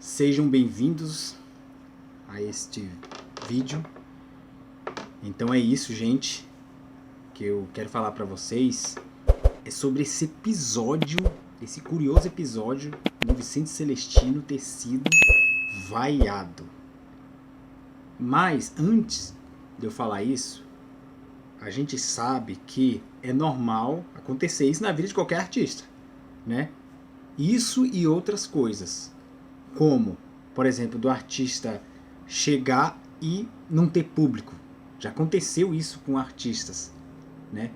Sejam bem-vindos a este vídeo. Então é isso, gente, que eu quero falar para vocês é sobre esse episódio, esse curioso episódio do Vicente Celestino ter sido vaiado. Mas antes de eu falar isso, a gente sabe que é normal acontecer isso na vida de qualquer artista, né? Isso e outras coisas, como, por exemplo, do artista chegar e não ter público. Já aconteceu isso com artistas, né?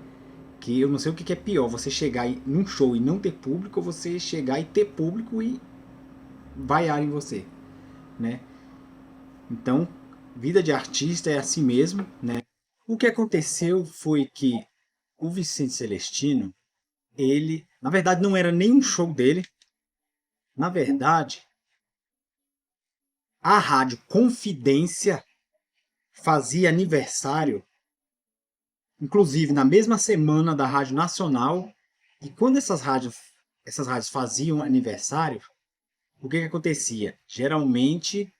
Que eu não sei o que é pior, você chegar num show e não ter público, ou você chegar e ter público e vaiarem você, né? Então, vida de artista é assim mesmo, né? O que aconteceu foi que o Vicente Celestino, ele, na verdade, não era nem um show dele. Na verdade, a Rádio Confidência fazia aniversário, inclusive na mesma semana da Rádio Nacional, e quando essas rádios faziam aniversário, o que acontecia? Geralmente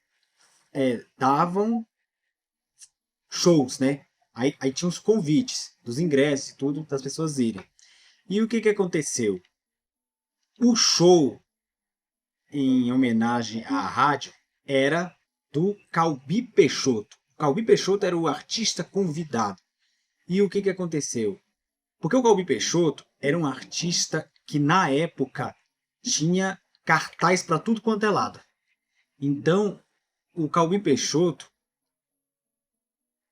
davam shows, né? Aí tinha os convites dos ingressos e tudo, das pessoas irem. E o que aconteceu? O show em homenagem à rádio era do Calbi Peixoto. O Calbi Peixoto era o artista convidado. E o que aconteceu? Porque o Calbi Peixoto era um artista que na época tinha cartaz para tudo quanto é lado. Então, o Calbi Peixoto...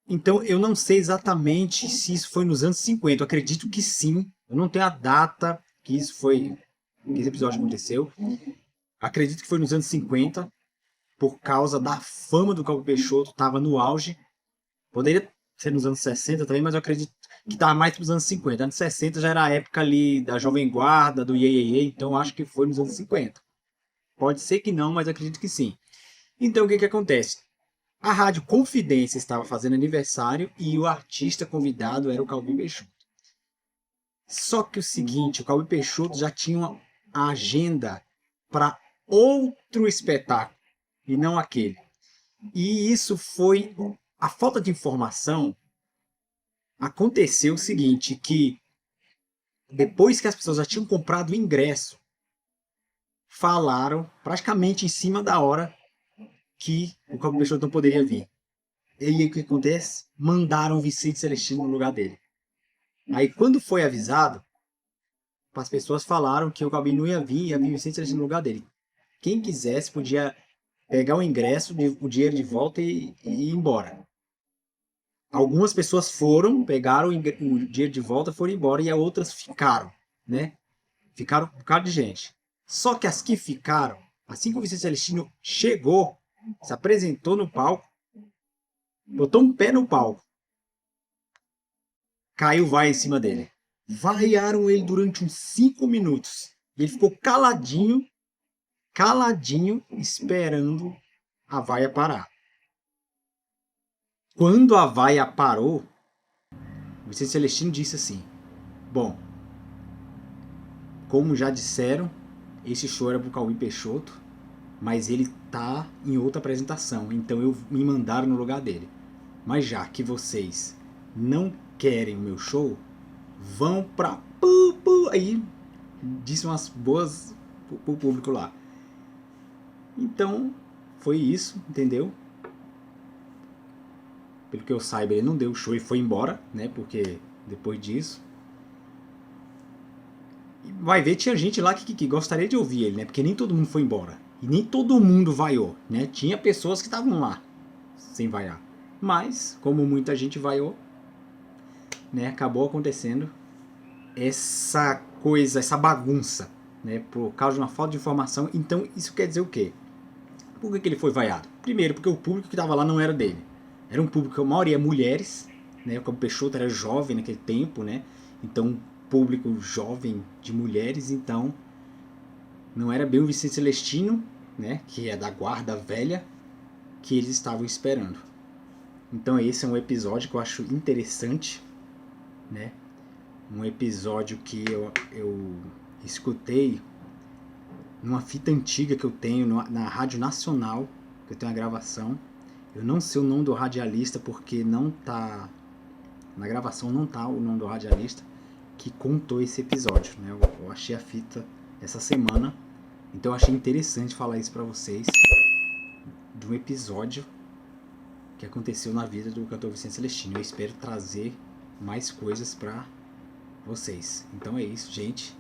Então, eu não sei exatamente se isso foi nos anos 50. Eu acredito que sim. Eu não tenho a data que esse episódio aconteceu. Acredito que foi nos anos 50, por causa da fama do Calbi Peixoto, estava no auge. Poderia ser nos anos 60 também, mas eu acredito que estava mais nos anos 50. Anos 60 já era a época ali da Jovem Guarda, do Iê, Iê, Iê, então acho que foi nos anos 50. Pode ser que não, mas acredito que sim. Então o que acontece? A Rádio Confidência estava fazendo aniversário e o artista convidado era o Calbi Peixoto. Só que o seguinte, o Calbi Peixoto já tinha a agenda para outro espetáculo e não aquele. E isso foi... A falta de informação aconteceu o seguinte, que depois que as pessoas já tinham comprado o ingresso, falaram praticamente em cima da hora que o Calbi Peixoto não poderia vir. E aí o que acontece? Mandaram o Vicente Celestino no lugar dele. Aí quando foi avisado, as pessoas falaram que o Calbi não ia vir o Vicente Celestino no lugar dele. Quem quisesse podia pegar o ingresso, o dinheiro de volta e ir embora. Algumas pessoas foram, pegaram o dinheiro de volta, foram embora, e as outras ficaram, né? Ficaram um bocado de gente. Só que as que ficaram, assim que o Vicente Celestino chegou, se apresentou no palco, botou um pé no palco, caiu vai em cima dele. Vaiaram ele durante uns 5 minutos. E ele ficou caladinho, esperando a vaia parar. Quando a vaia parou, o Vicente Celestino disse assim: bom, como já disseram, esse show era pro Calbi Peixoto, mas ele tá em outra apresentação, então me mandaram no lugar dele. Mas já que vocês não querem o meu show, vão pra... Aí disse umas boas pro público lá. Então, foi isso, entendeu? Pelo que eu saiba, ele não deu o show e foi embora, né? Porque depois disso... Vai ver, tinha gente lá que gostaria de ouvir ele, né? Porque nem todo mundo foi embora. E nem todo mundo vaiou, né? Tinha pessoas que estavam lá, sem vaiar. Mas, como muita gente vaiou, né? Acabou acontecendo essa coisa, essa bagunça, né? Por causa de uma falta de informação. Então, isso quer dizer o quê? Por que ele foi vaiado? Primeiro, porque o público que estava lá não era dele. Era um público, a maioria mulheres, né? O Calbi Peixoto era jovem naquele tempo, né? Então, público jovem de mulheres, então não era bem o Vicente Celestino, né, que é da guarda velha, que eles estavam esperando. Então esse é um episódio que eu acho interessante, né? Um episódio que eu escutei numa fita antiga que eu tenho na Rádio Nacional, que eu tenho a gravação. Eu não sei o nome do radialista porque não tá na gravação, não tá o nome do radialista que contou esse episódio, né? Eu achei a fita essa semana, então eu achei interessante falar isso pra vocês, de um episódio que aconteceu na vida do cantor Vicente Celestino. Eu espero trazer mais coisas pra vocês. Então é isso, gente.